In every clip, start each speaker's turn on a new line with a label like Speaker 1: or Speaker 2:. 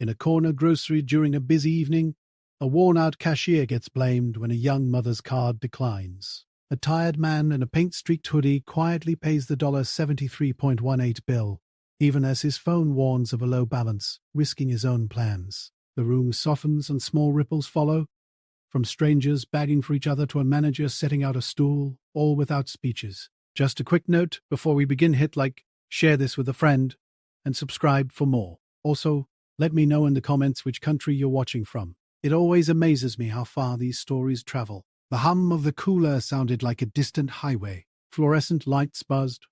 Speaker 1: In a corner grocery during a busy evening, a worn-out cashier gets blamed when a young mother's card declines. A tired man in a paint-streaked hoodie quietly pays the $73.18 bill, even as his phone warns of a low balance, risking his own plans. The room softens and small ripples follow, from strangers begging for each other to a manager setting out a stool, all without speeches. Just a quick note before we begin: hit like, share this with a friend, and subscribe for more. Also, let me know in the comments which country you're watching from. It always amazes me how far these stories travel. The hum of the cooler sounded like a distant highway. Fluorescent lights buzzed,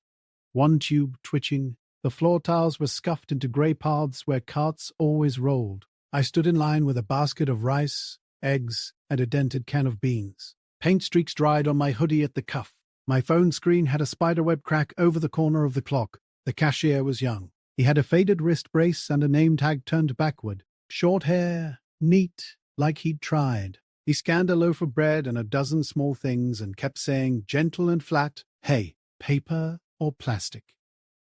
Speaker 1: one tube twitching. The floor tiles were scuffed into grey paths where carts always rolled. I stood in line with a basket of rice, eggs, and a dented can of beans. Paint streaks dried on my hoodie at the cuff. My phone screen had a spiderweb crack over the corner of the clock. The cashier was young. He had a faded wrist brace and a name tag turned backward. Short hair, neat, like he'd tried. He scanned a loaf of bread and a dozen small things and kept saying, gentle and flat, "Hey, paper or plastic?"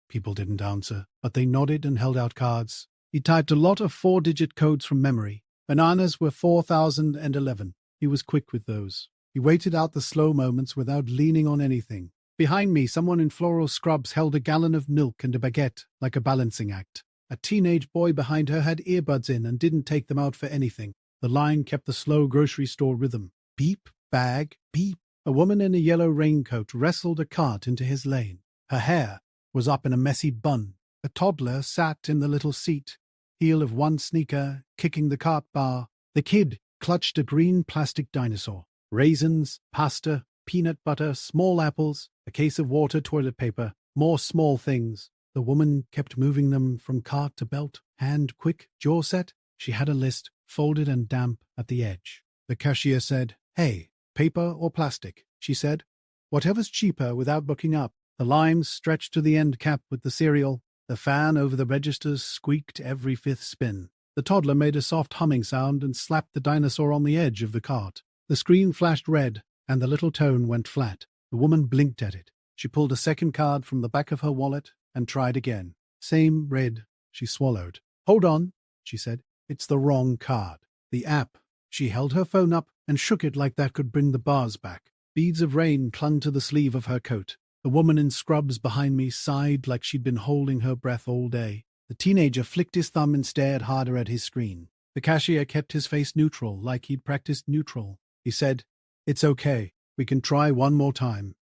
Speaker 1: People didn't answer, but they nodded and held out cards. He typed a lot of 4-digit codes from memory. Bananas were 4011. He was quick with those. He waited out the slow moments without leaning on anything. Behind me, someone in floral scrubs held a gallon of milk and a baguette, like a balancing act. A teenage boy behind her had earbuds in and didn't take them out for anything. The line kept the slow grocery store rhythm. Beep, bag, beep. A woman in a yellow raincoat wrestled a cart into his lane. Her hair was up in a messy bun. A toddler sat in the little seat, heel of one sneaker, kicking the cart bar. The kid clutched a green plastic dinosaur. Raisins, pasta, peanut butter, small apples, a case of water, toilet paper, more small things. The woman kept moving them from cart to belt, hand quick, jaw set. She had a list, folded and damp, at the edge. The cashier said, "Hey, paper or plastic?" she said. "Whatever's cheaper," without looking up. The limes stretched to the end cap with the cereal. The fan over the registers squeaked every fifth spin. The toddler made a soft humming sound and slapped the dinosaur on the edge of the cart. The screen flashed red, and the little tone went flat. The woman blinked at it. She pulled a second card from the back of her wallet and tried again. Same red. She swallowed. "Hold on," she said. "It's the wrong card." The app. She held her phone up and shook it like that could bring the bars back. Beads of rain clung to the sleeve of her coat. The woman in scrubs behind me sighed like she'd been holding her breath all day. The teenager flicked his thumb and stared harder at his screen. The cashier kept his face neutral, like he'd practiced neutral. He said, "It's okay. We can try one more time."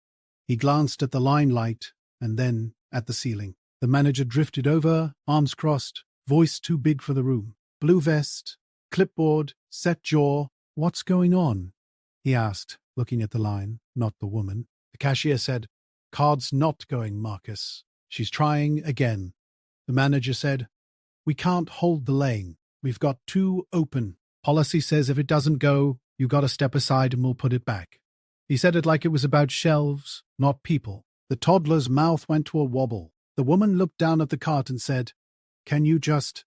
Speaker 1: He glanced at the line light and then at the ceiling. The manager drifted over, arms crossed, voice too big for the room. Blue vest, clipboard, set jaw. "What's going on?" he asked, looking at the line, not the woman. The cashier said, "Card's not going, Marcus. She's trying again." The manager said, "We can't hold the lane. We've got two open. Policy says if it doesn't go, you gotta step aside and we'll put it back." He said it like it was about shelves, not people. The toddler's mouth went to a wobble. The woman looked down at the cart and said, Can you just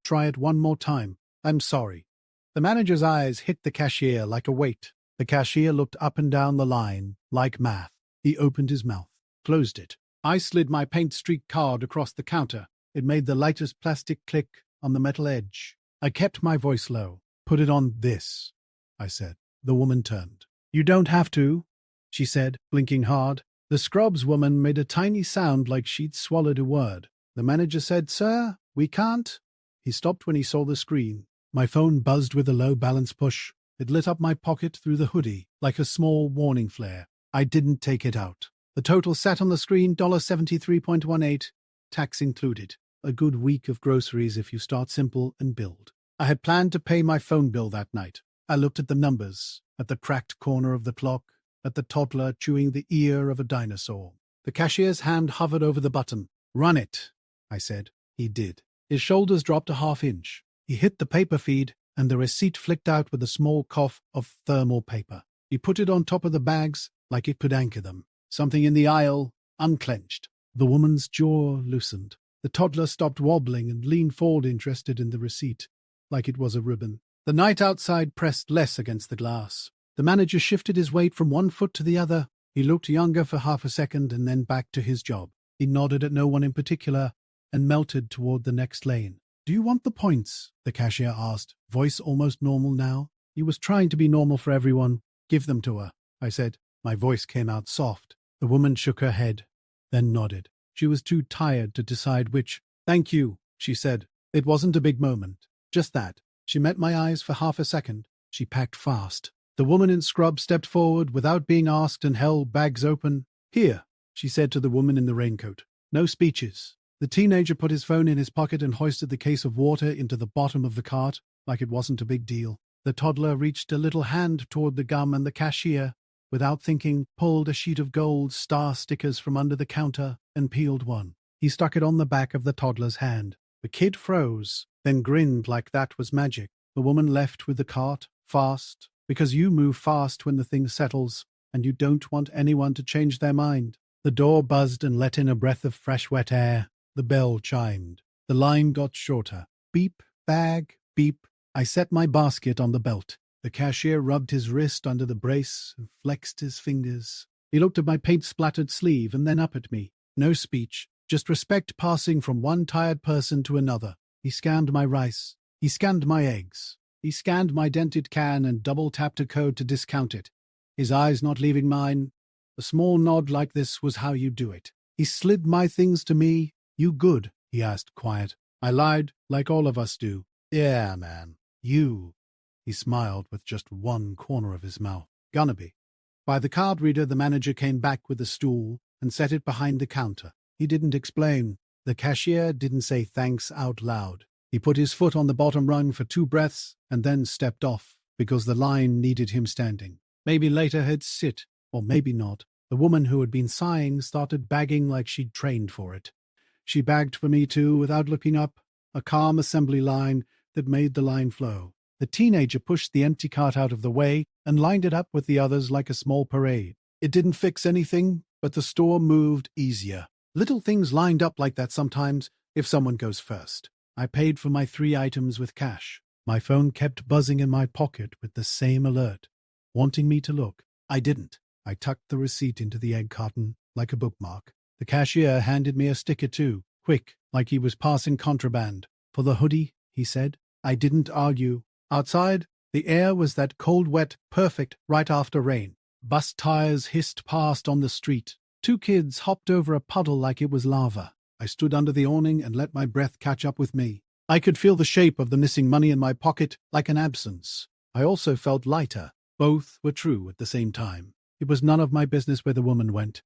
Speaker 1: try it one more time? I'm sorry." The manager's eyes hit the cashier like a weight. The cashier looked up and down the line, like math. He opened his mouth, closed it. I slid my paint-streaked card across the counter. It made the lightest plastic click on the metal edge. I kept my voice low. "Put it on this," I said. The woman turned. "You don't have to," she said, blinking hard. The scrubs woman made a tiny sound like she'd swallowed a word. The manager said, "Sir, we can't." He stopped when he saw the screen. My phone buzzed with a low balance push. It lit up my pocket through the hoodie, like a small warning flare. I didn't take it out. The total sat on the screen, $73.18, tax included. A good week of groceries if you start simple and build. I had planned to pay my phone bill that night. I looked at the numbers, at the cracked corner of the clock, at the toddler chewing the ear of a dinosaur. The cashier's hand hovered over the button. "Run it," I said. He did. His shoulders dropped a half-inch. He hit the paper feed, and the receipt flicked out with a small cough of thermal paper. He put it on top of the bags like it could anchor them. Something in the aisle unclenched. The woman's jaw loosened. The toddler stopped wobbling and leaned forward, interested in the receipt, like it was a ribbon. The night outside pressed less against the glass. The manager shifted his weight from one foot to the other. He looked younger for half a second and then back to his job. He nodded at no one in particular and melted toward the next lane. "Do you want the points?" the cashier asked, voice almost normal now. He was trying to be normal for everyone. "Give them to her," I said. My voice came out soft. The woman shook her head, then nodded. She was too tired to decide which. "Thank you," she said. It wasn't a big moment. Just that. She met my eyes for half a second. She packed fast. The woman in scrub stepped forward without being asked and held bags open. "Here," she said to the woman in the raincoat. "No speeches." The teenager put his phone in his pocket and hoisted the case of water into the bottom of the cart, like it wasn't a big deal. The toddler reached a little hand toward the gum, and the cashier, without thinking, pulled a sheet of gold star stickers from under the counter and peeled one. He stuck it on the back of the toddler's hand. The kid froze, then grinned like that was magic. The woman left with the cart, fast, because you move fast when the thing settles, and you don't want anyone to change their mind. The door buzzed and let in a breath of fresh wet air. The bell chimed. The line got shorter. Beep, bag, beep. I set my basket on the belt. The cashier rubbed his wrist under the brace and flexed his fingers. He looked at my paint-splattered sleeve and then up at me. No speech, just respect passing from one tired person to another. He scanned my rice. He scanned my eggs. He scanned my dented can and double-tapped a code to discount it. His eyes not leaving mine. A small nod like this was how you do it. He slid my things to me. "You good?" he asked, quiet. I lied, like all of us do. "Yeah, man. You." He smiled with just one corner of his mouth. "Gonna be." By the card reader, the manager came back with the stool and set it behind the counter. He didn't explain. The cashier didn't say thanks out loud. He put his foot on the bottom rung for 2 breaths and then stepped off, because the line needed him standing. Maybe later he'd sit, or maybe not. The woman who had been sighing started bagging like she'd trained for it. She bagged for me too, without looking up, a calm assembly line that made the line flow. The teenager pushed the empty cart out of the way and lined it up with the others like a small parade. It didn't fix anything, but the store moved easier. Little things lined up like that sometimes, if someone goes first. I paid for my 3 items with cash. My phone kept buzzing in my pocket with the same alert, wanting me to look. I didn't. I tucked the receipt into the egg carton, like a bookmark. The cashier handed me a sticker too, quick, like he was passing contraband. "For the hoodie," he said. I didn't argue. Outside, the air was that cold wet, perfect, right after rain. Bus tires hissed past on the street. 2 kids hopped over a puddle like it was lava. I stood under the awning and let my breath catch up with me. I could feel the shape of the missing money in my pocket, like an absence. I also felt lighter. Both were true at the same time. It was none of my business where the woman went.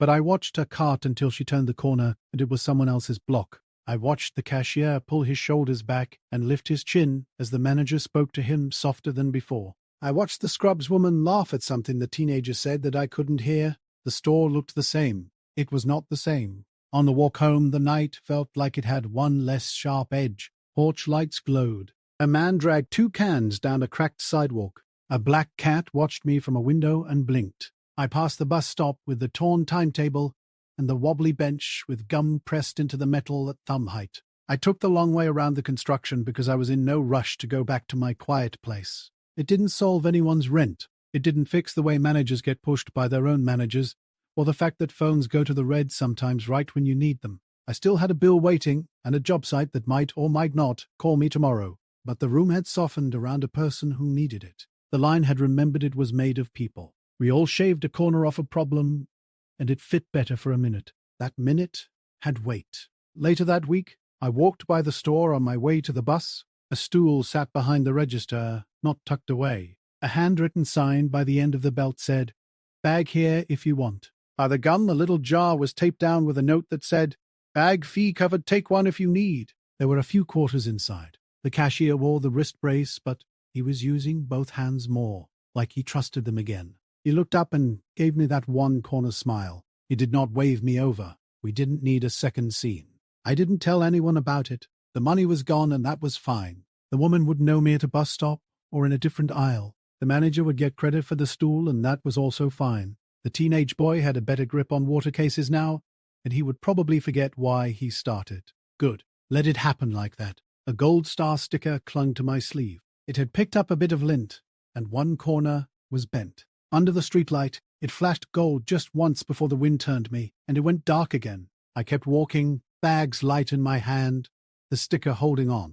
Speaker 1: But I watched her cart until she turned the corner and it was someone else's block. I watched the cashier pull his shoulders back and lift his chin as the manager spoke to him softer than before. I watched the scrubs woman laugh at something the teenager said that I couldn't hear. The store looked the same. It was not the same. On the walk home, the night felt like it had one less sharp edge. Porch lights glowed. A man dragged 2 cans down a cracked sidewalk. A black cat watched me from a window and blinked. I passed the bus stop with the torn timetable and the wobbly bench with gum pressed into the metal at thumb height. I took the long way around the construction because I was in no rush to go back to my quiet place. It didn't solve anyone's rent. It didn't fix the way managers get pushed by their own managers, or the fact that phones go to the red sometimes right when you need them. I still had a bill waiting and a job site that might or might not call me tomorrow, but the room had softened around a person who needed it. The line had remembered it was made of people. We all shaved a corner off a problem, and it fit better for a minute. That minute had weight. Later that week, I walked by the store on my way to the bus. A stool sat behind the register, not tucked away. A handwritten sign by the end of the belt said, "Bag here if you want." By the gum, a little jar was taped down with a note that said, "Bag fee covered, take one if you need." There were a few quarters inside. The cashier wore the wrist brace, but he was using both hands more, like he trusted them again. He looked up and gave me that one-corner smile. He did not wave me over. We didn't need a second scene. I didn't tell anyone about it. The money was gone, and that was fine. The woman would know me at a bus stop or in a different aisle. The manager would get credit for the stool, and that was also fine. The teenage boy had a better grip on water cases now, and he would probably forget why he started. Good. Let it happen like that. A gold star sticker clung to my sleeve. It had picked up a bit of lint, and one corner was bent. Under the streetlight, it flashed gold just once before the wind turned me, and it went dark again. I kept walking, bags light in my hand. the sticker holding on.